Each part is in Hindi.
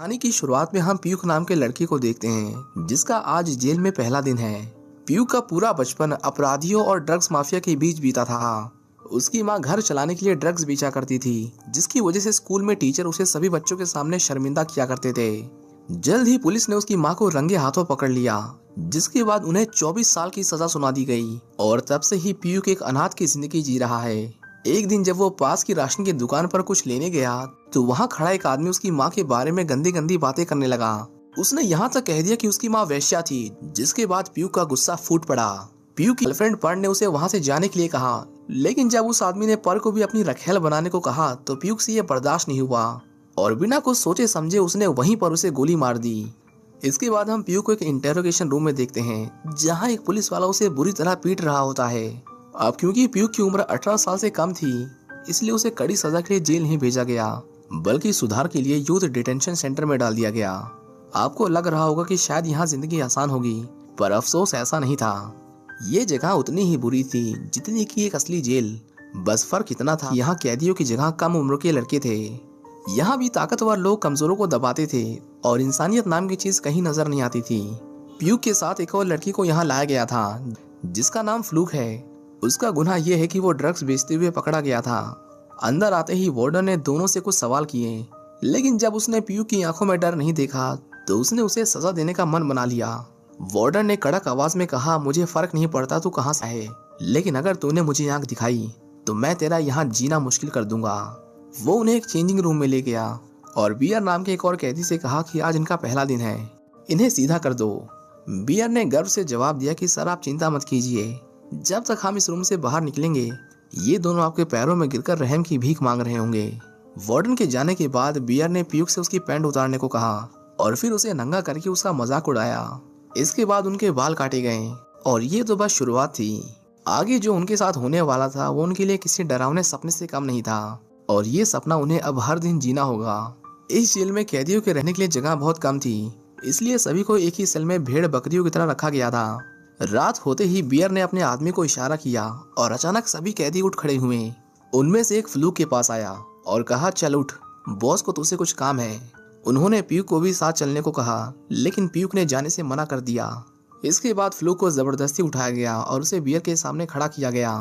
कहानी की शुरुआत में हम पीयूष नाम के लड़के को देखते हैं जिसका आज जेल में पहला दिन है। पीयूष का पूरा बचपन अपराधियों और ड्रग्स माफिया के बीच बीता था। उसकी मां घर चलाने के लिए ड्रग्स बेचा करती थी, जिसकी वजह से स्कूल में टीचर उसे सभी बच्चों के सामने शर्मिंदा किया करते थे। जल्द ही पुलिस ने उसकी मां को रंगे हाथों पकड़ लिया, जिसके बाद उन्हें 24 साल की सजा सुना दी गई और तब से ही पीयूष एक अनाथ की जिंदगी जी रहा है। एक दिन जब वो पास की राशन की दुकान पर कुछ लेने गया तो वहाँ खड़ा एक आदमी उसकी माँ के बारे में गंदी गंदी बातें करने लगा। उसने यहाँ तक कह दिया कि उसकी माँ वेश्या थी, जिसके बाद पीयूष का गुस्सा फूट पड़ा। पीयूष की गर्लफ्रेंड पर ने उसे वहाँ से जाने के लिए कहा, लेकिन जब उस आदमी ने पर को भी अपनी रखेल बनाने को कहा तो पीयूष से ये बर्दाश्त नहीं हुआ और बिना कुछ सोचे समझे उसने वहीं पर उसे गोली मार दी। इसके बाद हम पीयूष को एक इंटेरोगेशन रूम में देखते हैं, जहाँ एक पुलिस वाला उसे बुरी तरह पीट रहा होता है। अब क्योंकि पीयूष की उम्र 18 साल से कम थी, इसलिए उसे कड़ी सजा के लिए जेल नहीं भेजा गया, बल्कि सुधार के लिए यूथ डिटेंशन सेंटर में डाल दिया गया। आपको लग रहा होगा कि शायद यहाँ जिंदगी आसान होगी, पर अफसोस ऐसा नहीं था। ये जगह उतनी ही बुरी थी जितनी की एक असली जेल। बस फर्क इतना था, यहाँ कैदियों की जगह कम उम्र के लड़के थे। यहाँ भी ताकतवर लोग कमजोरों को दबाते थे और इंसानियत नाम की चीज कहीं नजर नहीं आती थी। पीयूष के साथ एक और लड़की को यहाँ लाया गया था, जिसका नाम फ्लूक है। उसका गुनाह यह है कि वो ड्रग्स बेचते हुए पकड़ा गया था। अंदर आते ही वार्डन ने दोनों से कुछ सवाल किए, लेकिन जब उसने पीयूष की आंखों में डर नहीं देखा तो उसने उसे सजा देने का मन बना लिया। वार्डन ने कड़क आवाज में कहा, मुझे फर्क नहीं पड़ता तू कहाँ से है, लेकिन अगर तूने मुझे आंख दिखाई तो मैं तेरा यहाँ जीना मुश्किल कर दूंगा। वो उन्हें एक चेंजिंग रूम में ले गया और बियर नाम के एक और कैदी से कहा कि आज इनका पहला दिन है, इन्हें सीधा कर दो। बियर ने गर्व से जवाब दिया कि सर आप चिंता मत कीजिए, जब तक हम इस रूम से बाहर निकलेंगे ये दोनों आपके पैरों में गिरकर रहम की भीख मांग रहे होंगे। वार्डन के जाने के बाद बियर ने पीयूष से उसकी पैंट उतारने को कहा और फिर उसे नंगा करके उसका मजाक उड़ाया। इसके बाद उनके बाल काटे गए और ये तो बस शुरुआत थी। आगे जो उनके साथ होने वाला था वो उनके लिए किसी डरावने सपने से कम नहीं था और ये सपना उन्हें अब हर दिन जीना होगा। इस जेल में कैदियों के रहने के लिए जगह बहुत कम थी, इसलिए सभी को एक ही सेल में भेड़ बकरियों की तरह रखा गया था। रात होते ही बियर ने अपने आदमी को इशारा किया और अचानक सभी कैदी उठ खड़े हुए। उनमें से एक फ्लूक के पास आया और कहा, चल उठ, बॉस को तुझसे कुछ काम है। उन्होंने पीयूष को भी साथ चलने को कहा, लेकिन पीयूष ने जाने से मना कर दिया। इसके बाद फ्लूक को जबरदस्ती उठाया गया और उसे बियर के सामने खड़ा किया गया।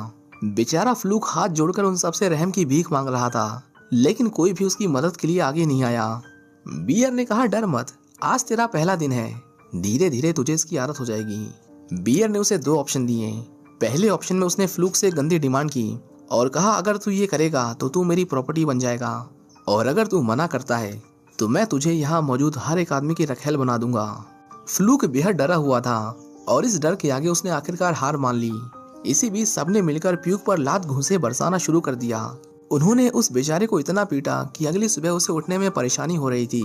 बेचारा फ्लूक हाथ जोड़कर उन सबसे रहम की भीख मांग रहा था, लेकिन कोई भी उसकी मदद के लिए आगे नहीं आया। बियर ने कहा, डर मत, आज तेरा पहला दिन है, धीरे धीरे तुझे इसकी आदत हो जाएगी। बियर ने उसे दो ऑप्शन दिए। पहले ऑप्शन में उसने फ्लूक से गंदी डिमांड की और कहा, अगर तू ये करेगा तो तू मेरी प्रॉपर्टी बन जाएगा, और अगर तू मना करता है तो मैं तुझे यहाँ मौजूद हर एक आदमी की रखेल बना दूंगा। फ्लूक बेहद डरा हुआ था और इस डर के आगे उसने आखिरकार हार मान ली। इसी बीच सबने मिलकर पीयूष पर लात घूंसे बरसाना शुरू कर दिया। उन्होंने उस बेचारे को इतना पीटा कि अगली सुबह उसे उठने में परेशानी हो रही थी।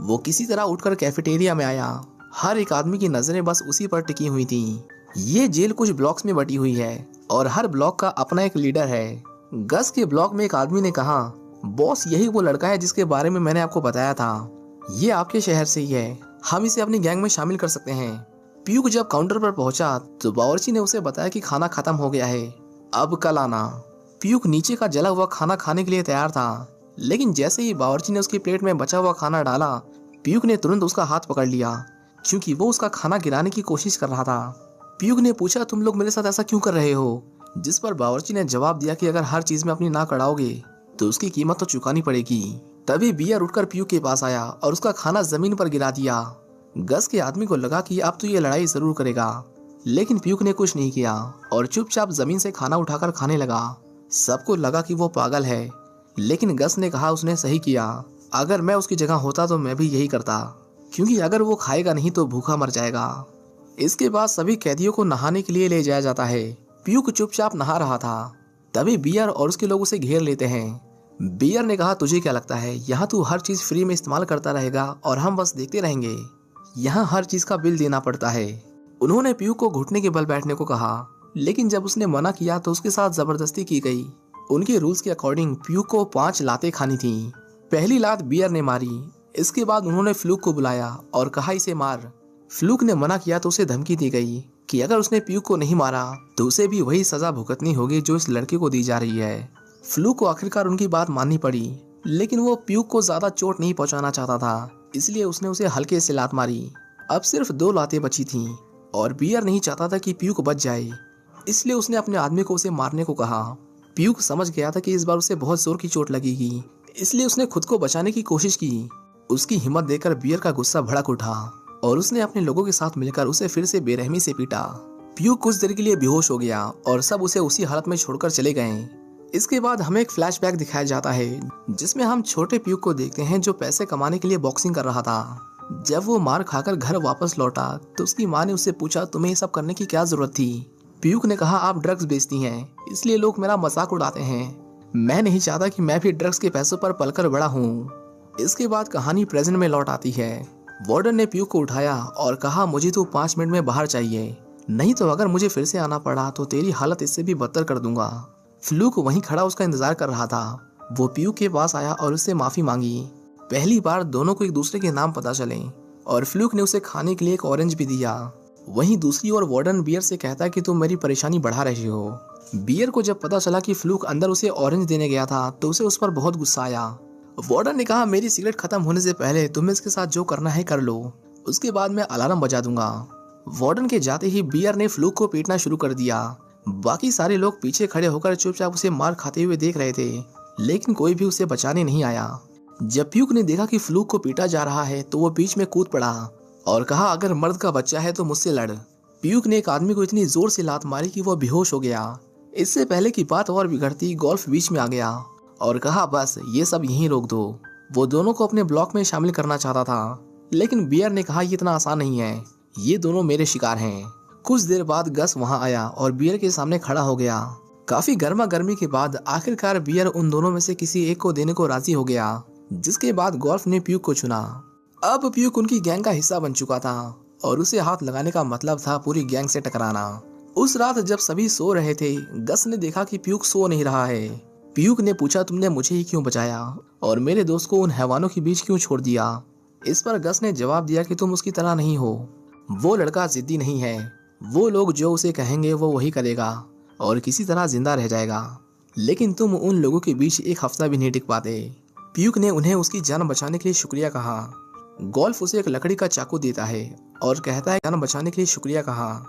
वो किसी तरह उठकर कैफेटेरिया में आया। हर एक आदमी की नजरें बस उसी पर टिकी हुई थी। ये जेल कुछ ब्लॉक्स में बटी हुई है और हर ब्लॉक का अपना एक लीडर है। गस के ब्लॉक में एक आदमी ने कहा, बॉस यही वो लड़का है जिसके बारे में मैंने आपको बताया था, ये आपके शहर से ही है, हम इसे अपनी गैंग में शामिल कर सकते हैं। पीयूष जब काउंटर पर पहुंचा तो बावर्ची ने उसे बताया कि खाना खत्म हो गया है, अब कल आना। पीयूष नीचे का जला हुआ खाना खाने के लिए तैयार था, लेकिन जैसे ही बावर्ची ने उसकी प्लेट में बचा हुआ खाना डाला, पीयूष ने तुरंत उसका हाथ पकड़ लिया, क्योंकि वो उसका खाना गिराने की कोशिश कर रहा था। पीयूष ने पूछा, तुम लोग मेरे साथ ऐसा क्यों कर रहे हो? जिस पर बावर्ची ने जवाब दिया कि अगर हर चीज में अपनी नाक अड़ाओगे तो उसकी कीमत तो चुकानी पड़ेगी। तभी बियर उठकर पीयूष के पास आया और उसका खाना जमीन पर गिरा दिया। गस के आदमी को लगा कि अब तो ये लड़ाई जरूर करेगा, लेकिन पीयूष ने कुछ नहीं किया और चुपचाप जमीन से खाना उठाकर खाने लगा। सबको लगा कि वो पागल है, लेकिन गस ने कहा उसने सही किया, अगर मैं उसकी जगह होता तो मैं भी यही करता, क्योंकि अगर वो खाएगा नहीं तो भूखा मर जाएगा। इसके बाद सभी कैदियों को नहाने के लिए ले जाया जाता है। पीयूष चुपचाप नहा रहा था, तभी बियर और उसके लोग उसे घेर लेते हैं। बियर ने कहा, तुझे क्या लगता है यहाँ तू हर चीज फ्री में इस्तेमाल करता रहेगा और हम बस देखते रहेंगे? यहाँ हर चीज का बिल देना पड़ता है। उन्होंने पीयूष को घुटने के बल बैठने को कहा, लेकिन जब उसने मना किया तो उसके साथ जबरदस्ती की गई। उनके रूल्स के अकॉर्डिंग पीयूष को 5 लातें खानी थी। पहली लात बियर ने मारी। इसके बाद उन्होंने फ्लूक को बुलाया और कहा, इसे मार। फ्लूक ने मना किया तो उसे धमकी दी गई कि अगर उसने पीयूष को नहीं मारा तो उसे भी वही सजा भुगतनी होगी जो इस लड़के को दी जा रही है। फ्लूक को आखिरकार उनकी बात माननी पड़ी, लेकिन वो पीयूष को ज्यादा चोट नहीं पहुंचाना चाहता था, इसलिए उसने उसे हल्के से लात मारी। अब सिर्फ 2 लातें बची थीं और बियर नहीं चाहता था कि प्यूक बच जाए, इसलिए उसने अपने आदमी को उसे मारने को कहा। प्यूक समझ गया था कि इस बार उसे बहुत जोर की चोट लगेगी, इसलिए उसने खुद को बचाने की कोशिश की। उसकी हिम्मत देखकर बियर का गुस्सा भड़क उठा और उसने अपने लोगों के साथ मिलकर उसे फिर से बेरहमी से पीटा। प्यूक कुछ देर के लिए बेहोश हो गया और सब उसे उसी हालत में छोड़कर चले गए। इसके बाद हमें एक फ्लैशबैक दिखाया जाता है जिसमें हम छोटे प्यूक को देखते हैं जो पैसे कमाने के लिए बॉक्सिंग कर रहा था। जब वो मार खाकर घर वापस लौटा तो उसकी माँ ने उससे पूछा, तुम्हें ये सब करने की क्या जरूरत थी? प्यूक ने कहा, आप ड्रग्स बेचती हैं, इसलिए लोग मेरा मजाक उड़ाते हैं। मैं नहीं चाहता कि मैं भी ड्रग्स के पैसों पर पलकर बड़ा हूँ। इसके बाद कहानी प्रेजेंट में लौट आती है। वार्डन ने प्यूक को उठाया और कहा, मुझे तो 5 मिनट में बाहर चाहिए, नहीं तो अगर मुझे फिर से आना पड़ा तो तेरी हालत इससे भी बदतर कर दूंगा। फ्लूक वहीं खड़ा उसका इंतजार कर रहा था। वो प्यूक के पास आया और उससे माफी मांगी। पहली बार दोनों को एक दूसरे के नाम पता चले और फ्लूक ने उसे खाने के लिए एक ऑरेंज भी दिया। वहीं दूसरी ओर वार्डन बियर से कहता है कि तुम मेरी परेशानी बढ़ा रहे हो। बियर को जब पता चला कि फ्लूक अंदर उसे ऑरेंज देने गया था तो उसे उस पर बहुत गुस्सा आया। वार्डन ने कहा, मेरी सिगरेट खत्म होने से पहले तुम्हें इसके साथ जो करना है कर लो, उसके बाद मैं अलार्म बजा दूंगा। वार्डन के जाते ही बियर ने फ्लूक को पीटना शुरू कर दिया। बाकी सारे लोग पीछे खड़े होकर चुपचाप उसे मार खाते हुए देख रहे थे, लेकिन कोई भी उसे बचाने नहीं आया। जब प्यूक ने देखा कि फ्लूक को पीटा जा रहा है तो वो बीच में कूद पड़ा और कहा, अगर मर्द का बच्चा है तो मुझसे लड़। प्यूक ने एक आदमी को इतनी जोर से लात मारी कि वो बेहोश हो गया। इससे पहले की बात और बिगड़ती, गोल्फ बीच में आ गया और कहा, बस ये सब यहीं रोक दो। वो दोनों को अपने ब्लॉक में शामिल करना चाहता था, लेकिन बियर ने कहा, ये इतना आसान नहीं है, ये दोनों मेरे शिकार हैं। कुछ देर बाद गस वहां आया और बियर के सामने खड़ा हो गया। काफी गर्मा गर्मी के बाद आखिरकार बियर उन दोनों में से किसी एक को देने को राजी हो गया, जिसके बाद गोल्फ ने प्यूक को चुना। अब प्यूक उनकी गैंग का हिस्सा बन चुका था और उसे हाथ लगाने का मतलब था पूरी गैंग से टकराना। उस रात जब सभी सो रहे थे, गस ने देखा कि प्यूक सो नहीं रहा है। प्यूक ने पूछा, तुमने मुझे ही क्यों बचाया और मेरे दोस्त को उन हैवानों के बीच क्यों छोड़ दिया? इस पर गस ने जवाब दिया कि तुम उसकी तरह नहीं हो। वो लड़का जिद्दी नहीं है, वो लोग जो उसे कहेंगे वो वही करेगा और किसी तरह जिंदा रह जाएगा, लेकिन तुम उन लोगों के बीच एक हफ्ता भी नहीं टिक पाते। प्यूक ने उन्हें उसकी जान बचाने के लिए शुक्रिया कहा। गोल्फ उसे एक लकड़ी का चाकू देता है और कहता है, जान बचाने के लिए शुक्रिया कहा।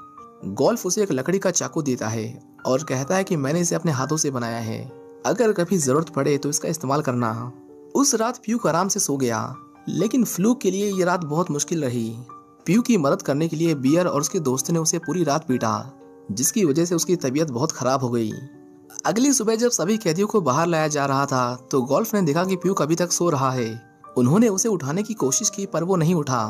गोल्फ उसे एक लकड़ी का चाकू देता है और कहता है कि मैंने इसे अपने हाथों से बनाया है, अगर कभी जरूरत पड़े तो इसका इस्तेमाल करना। उस रात प्यूक आराम से सो गया, लेकिन फ्लूक के लिए ये रात बहुत मुश्किल रही। प्यूक की मदद करने के लिए बियर और उसके दोस्त ने उसे पूरी रात पीटा, जिसकी वजह से उसकी तबीयत बहुत खराब हो गई। अगली सुबह जब सभी कैदियों को बाहर लाया जा रहा था तो गोल्फ ने देखा कि प्यूक अभी तक सो रहा है। उन्होंने उसे उठाने की कोशिश की पर वो नहीं उठा।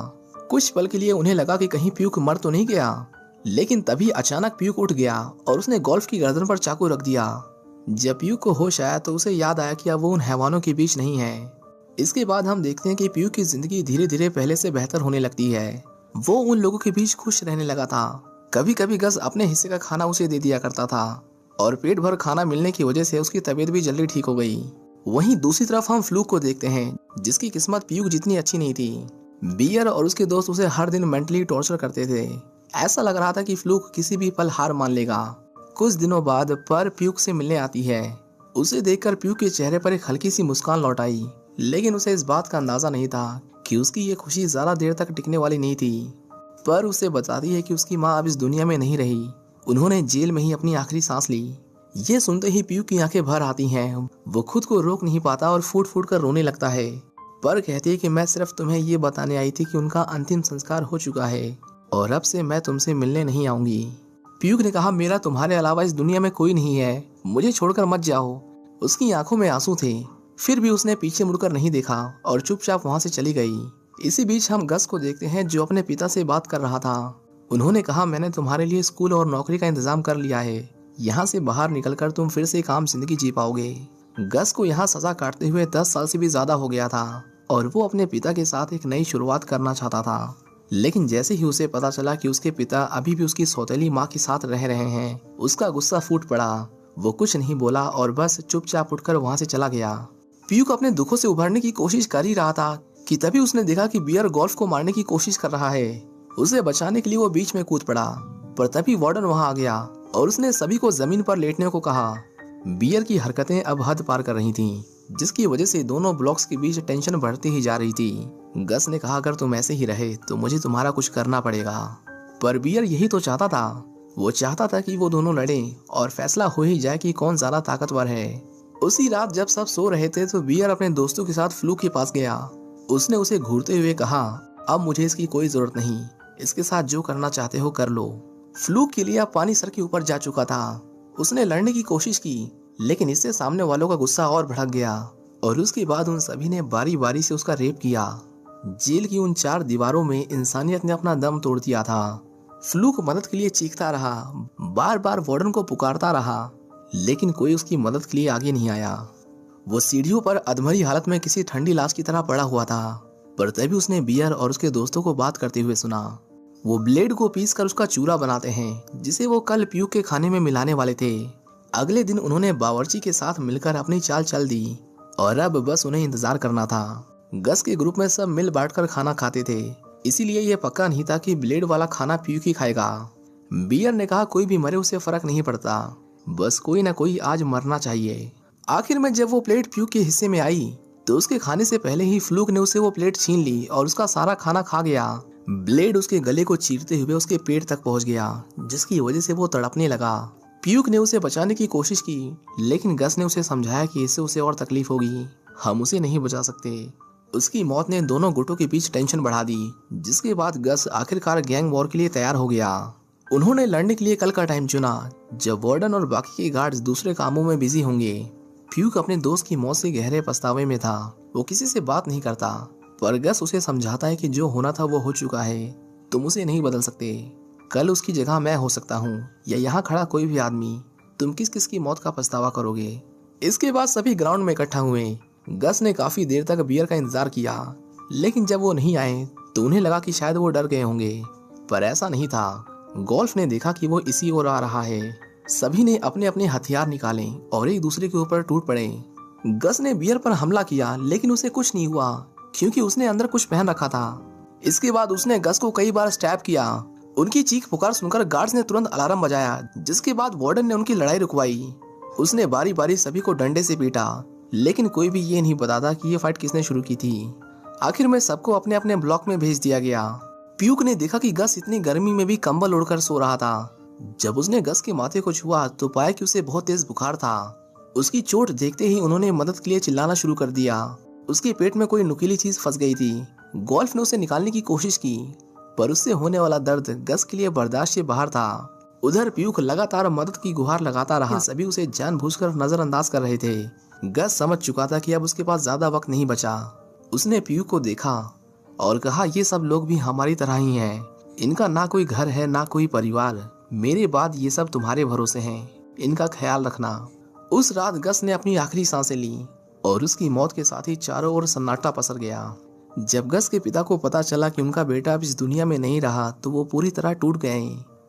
कुछ पल के लिए उन्हें लगा कि कहीं प्यूक मर तो नहीं गया, लेकिन तभी अचानक प्यूक उठ गया और उसने गोल्फ की गर्दन पर चाकू रख दिया। जब प्यूक को होश आया तो उसे याद आया कि अब वो उन हैवानों के बीच नहीं है। इसके बाद हम देखते हैं कि प्यूक की जिंदगी धीरे धीरे पहले से बेहतर होने लगती है। वो उन लोगों के बीच खुश रहने लगा था। कभी कभी गस अपने हिस्से का खाना उसे दे दिया करता था और पेट भर खाना मिलने की वजह से उसकी तबीयत भी जल्दी ठीक हो गई। वहीं दूसरी तरफ हम फ्लूक को देखते हैं, जिसकी किस्मत प्यूक जितनी अच्छी नहीं थी। बियर और उसके दोस्त उसे हर दिन मेंटली टॉर्चर करते थे। ऐसा लग रहा था कि फ्लूक किसी भी पल हार मान लेगा। कुछ दिनों बाद पर प्यूक से मिलने आती है। उसे देखकर प्यूक के चेहरे पर एक हल्की सी मुस्कान लौट आई, लेकिन उसे इस बात का अंदाजा नहीं था कि उसकी ये खुशी ज्यादा देर तक टिकने वाली नहीं थी। पर उसे बताती है कि उसकी माँ अब इस दुनिया में नहीं रही, उन्होंने जेल में ही अपनी आखिरी सांस ली। ये सुनते ही प्यूक की आंखें भर आती हैं। वो खुद को रोक नहीं पाता और फूट फूट कर रोने लगता है। पर कहती है कि मैं सिर्फ तुम्हें ये बताने आई थी कि उनका अंतिम संस्कार हो चुका है और अब से मैं तुमसे मिलने नहीं आऊंगी। प्यूक ने कहा, मेरा तुम्हारे अलावा इस दुनिया में कोई नहीं है, मुझे छोड़कर मत जाओ। उसकी आंखों में आंसू थे, फिर भी उसने पीछे मुड़कर नहीं देखा और चुपचाप वहां से चली गई। इसी बीच हम गस को देखते हैं जो अपने पिता से बात कर रहा था। उन्होंने कहा, मैंने तुम्हारे लिए स्कूल और नौकरी का इंतजाम कर लिया है, यहाँ से बाहर निकलकर तुम फिर से एक आम जिंदगी जी पाओगे। गस को यहाँ सजा काटते हुए 10 साल से भी ज्यादा हो गया था और वो अपने पिता के साथ एक नई शुरुआत करना चाहता था। लेकिन जैसे ही उसे पता चला कि उसके पिता अभी भी उसकी सौतेली माँ के साथ रह रहे हैं, उसका गुस्सा फूट पड़ा। वो कुछ नहीं बोला और बस चुपचाप उठकर वहाँ से चला गया। प्यूक अपने दुखों से उभरने की कोशिश कर ही रहा था कि तभी उसने देखा कि बियर गोल्फ को मारने की कोशिश कर रहा है। उसे बचाने के लिए वो बीच में कूद पड़ा, पर तभी वार्डन वहाँ आ गया और उसने सभी को जमीन पर लेटने को कहा। बियर की हरकतें अब हद पार कर रही थीं, जिसकी वजह से दोनों ब्लॉक्स के बीच टेंशन बढ़ती ही जा रही थी। गस ने कहा अगर तुम ऐसे ही रहे तो मुझे तुम्हारा कुछ करना पड़ेगा। पर बियर यही तो चाहता था। वो चाहता था कि वो दोनों लड़ें और फैसला हो ही जाए कि कौन ज्यादा ताकतवर है। उसी रात जब सब सो रहे थे तो बियर अपने दोस्तों के साथ फ्लूक के पास गया। उसने उसे घूरते हुए कहा, अब मुझे इसकी कोई जरूरत नहीं, इसके साथ जो करना चाहते हो कर लो। फ्लूक के लिए अब पानी सर के ऊपर जा चुका था। उसने लड़ने की कोशिश की, लेकिन इससे सामने वालों का गुस्सा और भड़क गया और उसके बाद उन सभी ने बारी बारी से उसका रेप किया। जेल की उन 4 दीवारों में इंसानियत ने अपना दम तोड़ दिया था। फ्लूक मदद के लिए चीखता रहा, बार बार वार्डन को पुकारता रहा, लेकिन कोई उसकी मदद के लिए आगे नहीं आया। वो सीढ़ियों पर अधमरी हालत में किसी ठंडी लाश की तरह पड़ा हुआ था। पर तभी उसने बियर और उसके दोस्तों को बात करते हुए सुना। वो ब्लेड को पीस कर उसका चूरा बनाते हैं, जिसे वो कल प्यूक के खाने में मिलाने वाले थे। अगले दिन उन्होंने बावर्ची के साथ मिलकर अपनी चाल चल दी और अब बस उन्हें इंतजार करना था। गस के ग्रुप में सब मिल बांटकर खाना खाते थे, इसीलिए यह पक्का नहीं था कि ब्लेड वाला खाना प्यूक ही खाएगा। बियर ने कहा कोई भी मरे उससे फर्क नहीं पड़ता, बस कोई ना कोई आज मरना चाहिए। आखिर में जब वो प्लेट प्यूक के हिस्से में आई तो उसके खाने से पहले ही फ्लूक ने उसे वो प्लेट छीन ली और उसका सारा खाना खा गया। ब्लेड उसके गले को चीरते हुए उसके पेट तक पहुंच गया, जिसकी वजह से वो तड़पने लगा। प्यूक ने उसे बचाने की कोशिश की, लेकिन गस ने उसे समझाया कि इससे उसे और तकलीफ होगी, हम उसे नहीं बचा सकते। उसकी मौत ने दोनों गुटों के बीच टेंशन बढ़ा दी, जिसके बाद गस आखिरकार गैंग वॉर के लिए तैयार हो गया। उन्होंने लड़ने के लिए कल का टाइम चुना, जब वार्डन और बाकी के गार्ड्स दूसरे कामों में बिजी होंगे। प्यूक अपने दोस्त की मौत से गहरे पछतावे में था। वो किसी से बात नहीं करता, पर गस उसे समझाता है कि जो होना था वो हो चुका है, तुम उसे नहीं बदल सकते। कल उसकी जगह मैं हो सकता हूँ या यहाँ खड़ा कोई भी आदमी, तुम किस किस की मौत का पछतावा करोगे। इसके बाद सभी ग्राउंड में इकट्ठा हुए। गस ने काफी देर तक बियर का इंतजार किया, लेकिन जब वो नहीं आए तो उन्हें लगा कि शायद वो डर गए होंगे, पर ऐसा नहीं था। गोल्फ ने देखा कि वो इसी ओर आ रहा है। सभी ने अपने अपने हथियार निकाले और एक दूसरे के ऊपर टूट पड़े। गस ने बियर पर हमला किया, लेकिन उसे कुछ नहीं हुआ क्योंकि उसने अंदर कुछ पहन रखा था। इसके बाद उसने गस को कई बार स्टैब किया। उनकी चीख पुकार सुनकर गार्ड्स ने तुरंत अलार्म बजाया, जिसके बाद वार्डन ने उनकी लड़ाई रुकवाई। उसने बारी बारी सभी को डंडे से पीटा, लेकिन कोई भी ये नहीं बताता कि ये फाइट किसने शुरू की थी। आखिर में सबको अपने अपने ब्लॉक में भेज दिया गया। प्यूक ने देखा कि गस इतनी गर्मी में भी कंबल ओढ़कर सो रहा था। जब उसने गस के माथे को छुआ तो पाया कि उसे बहुत तेज बुखार था। उसकी चोट देखते ही उन्होंने मदद के लिए चिल्लाना शुरू कर दिया। उसके पेट में कोई नुकीली चीज फंस गई थी। गोल्फ ने उसे निकालने की कोशिश की, पर उससे होने वाला दर्द गस के लिए बर्दाश्त से बाहर था। उधर प्यूक लगातार मदद की गुहार लगाता रहा, सभी उसे जानबूझकर नजरअंदाज कर रहे थे। गस समझ चुका था कि अब उसके पास ज्यादा वक्त नहीं बचा। उसने प्यूक को देखा और कहा, ये सब लोग भी हमारी तरह ही हैं। इनका ना कोई घर है ना कोई परिवार। मेरे बाद ये सब तुम्हारे भरोसे हैं, इनका ख्याल रखना। उस रात गस ने अपनी आखिरी सांसें ली और उसकी मौत के साथ ही चारों ओर सन्नाटा पसर गया। जब गस के पिता को पता चला कि उनका बेटा अब इस दुनिया में नहीं रहा तो वो पूरी तरह टूट गए।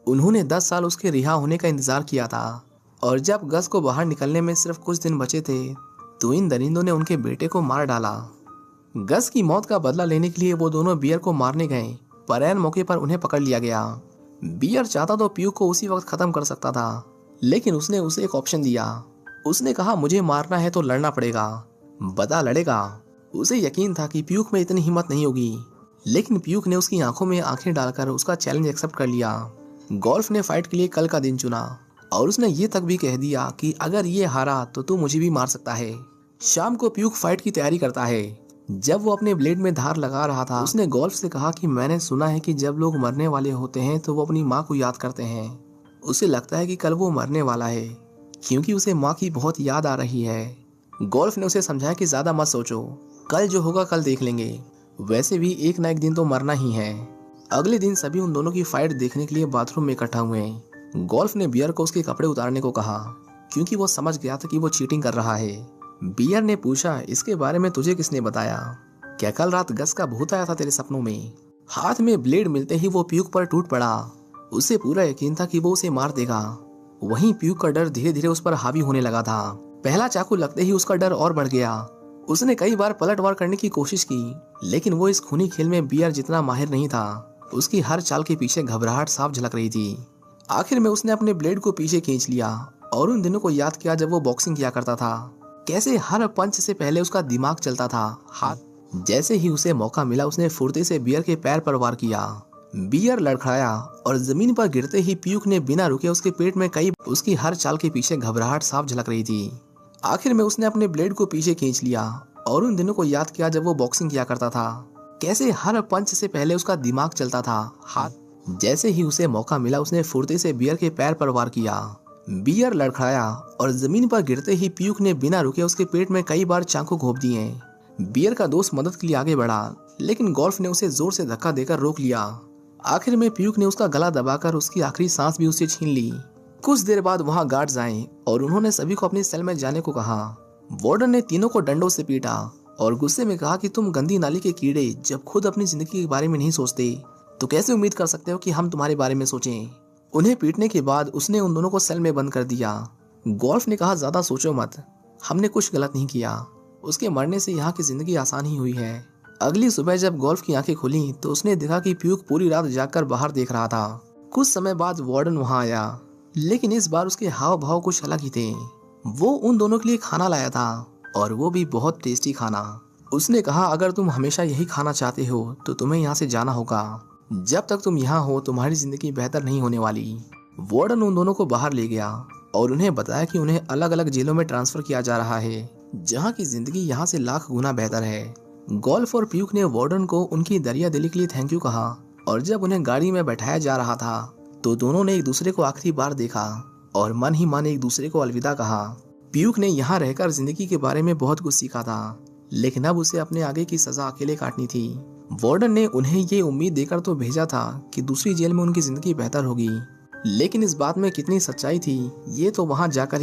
उन्होंने 10 साल उसके रिहा होने का इंतजार किया था और जब गस को बाहर निकलने में सिर्फ कुछ दिन बचे थे तो इन दरिंदों ने उनके बेटे को मार डाला। गस की मौत का बदला लेने के लिए वो दोनों बियर को मारने गए, पर ऐन मौके पर उन्हें पकड़ लिया गया। बियर चाहता तो प्यूक को उसी वक्त खत्म कर सकता था, लेकिन उसने उसे एक ऑप्शन दिया। उसने कहा, मुझे मारना है तो लड़ना पड़ेगा, बता लड़ेगा। उसे यकीन था कि प्यूक में इतनी हिम्मत नहीं होगी, लेकिन प्यूक ने उसकी आंखों में आंखें डालकर उसका चैलेंज एक्सेप्ट कर लिया। गोल्फ ने फाइट के लिए कल का दिन चुना और उसने ये तक भी कह दिया कि अगर ये हारा तो तू मुझे भी मार सकता है। शाम को प्यूक फाइट की तैयारी करता है। जब वो अपने ब्लेड में धार लगा रहा था, उसने गोल्फ से कहा कि मैंने सुना है कि जब लोग मरने वाले होते हैं तो वो अपनी माँ को याद करते हैं। उसे लगता है कि कल वो मरने वाला है क्योंकि उसे माँ की बहुत याद आ रही है। गोल्फ ने उसे समझाया कि ज्यादा मत सोचो, कल जो होगा कल देख लेंगे, वैसे भी एक ना एक दिन तो मरना ही है। अगले दिन सभी उन दोनों की फाइट देखने के लिए बाथरूम में इकट्ठा हुए। गोल्फ ने बियर को उसके कपड़े उतारने को कहा क्योंकि वो समझ गया था कि वो चीटिंग कर रहा है। बियर ने पूछा, इसके बारे में तुझे किसने बताया? क्या कल रात गस का भूत आया था तेरे सपनों में? हाथ में ब्लेड मिलते ही वो प्यूक पर टूट पड़ा। उसे पूरा यकीन था कि वो उसे मार देगा। वहीं प्यूक का डर धीरे धीरे उस पर हावी होने लगा था। पहला चाकू लगते ही उसका डर और बढ़ गया। उसने कई बार पलटवार करने की कोशिश की, लेकिन वो इस खूनी खेल में बियर जितना माहिर नहीं था। उसकी हर चाल के पीछे घबराहट साफ झलक रही थी। आखिर में उसने अपने ब्लेड को पीछे खींच लिया और उन दिनों को याद किया जब वो बॉक्सिंग किया करता था। कैसे हर पंच से पहले उसका दिमाग चलता था, जैसे ही उसे मौका मिला उसने फुर्ती से बियर के पैर पर वार किया। बियर लड़खड़ाया और जमीन पर गिरते ही पीयूष ने बिना रुके उसके पेट में कई उसकी हर चाल के पीछे घबराहट साफ झलक रही थी। आखिर में उसने अपने ब्लेड को पीछे खींच लिया और उन दिनों को याद किया जब वो बॉक्सिंग किया करता था। कैसे हर पंच से पहले उसका दिमाग चलता था। हाथ जैसे ही उसे मौका मिला उसने फुर्ती से बियर के पैर पर वार किया। बियर लड़खड़ाया और जमीन पर गिरते ही पीयूष ने बिना रुके उसके पेट में कई बार चाकू घोंप दिए। बियर का दोस्त मदद के लिए आगे बढ़ा, लेकिन गोल्फ ने उसे जोर से धक्का देकर रोक लिया। आखिर में पीयूष ने उसका गला दबाकर उसकी आखिरी सांस भी उससे छीन ली। कुछ देर बाद वहां गार्ड्स आए और उन्होंने सभी को अपनी सेल में जाने को कहा। वार्डन ने तीनों को डंडों से पीटा और गुस्से में कहा कि तुम गंदी नाली के कीड़े जब खुद अपनी जिंदगी के बारे में नहीं सोचते तो कैसे उम्मीद कर सकते हो कि हम तुम्हारे बारे में सोचें। उन्हें पीटने के बाद उसने उन दोनों को सेल में बंद कर दिया। गोल्फ ने कहा ज्यादा सोचो मत, हमने कुछ गलत नहीं किया। उसके मरने से यहाँ की जिंदगी आसान ही हुई है। अगली सुबह जब गोल्फ की आंखें खुली तो उसने देखा कि पीयूष पूरी रात जागकर बाहर देख रहा था। कुछ समय बाद वार्डन वहां आया, लेकिन इस बार उसके हाव भाव कुछ अलग ही थे। वो उन दोनों के लिए खाना लाया था और वो भी बहुत टेस्टी खाना। उसने कहा अगर तुम हमेशा यही खाना चाहते हो तो तुम्हें यहाँ से जाना होगा। जब तक तुम यहाँ हो तुम्हारी जिंदगी बेहतर नहीं होने वाली। वार्डन उन दोनों को बाहर ले गया और उन्हें बताया कि उन्हें अलग अलग जेलों में ट्रांसफर किया जा रहा है, जहाँ की जिंदगी यहाँ से लाख गुना बेहतर है। गोल्फ और पीयूष ने वार्डन को उनकी दरिया दिली के लिए थैंक यू कहा और जब उन्हें गाड़ी में बैठाया जा रहा था तो दोनों ने एक दूसरे को आखिरी बार देखा और मन ही मन एक दूसरे को अलविदा कहा। पीयूष ने यहाँ रहकर जिंदगी के बारे में बहुत कुछ सीखा था, लेकिन अब उसे अपने आगे की सजा अकेले काटनी थी। वार्डन ने उन्हें ये उम्मीद देकर तो भेजा था कि दूसरी जेल में उनकी जिंदगी बेहतर होगी, लेकिन इस बात में कितनी सच्चाई थी ये तो वहां जाकर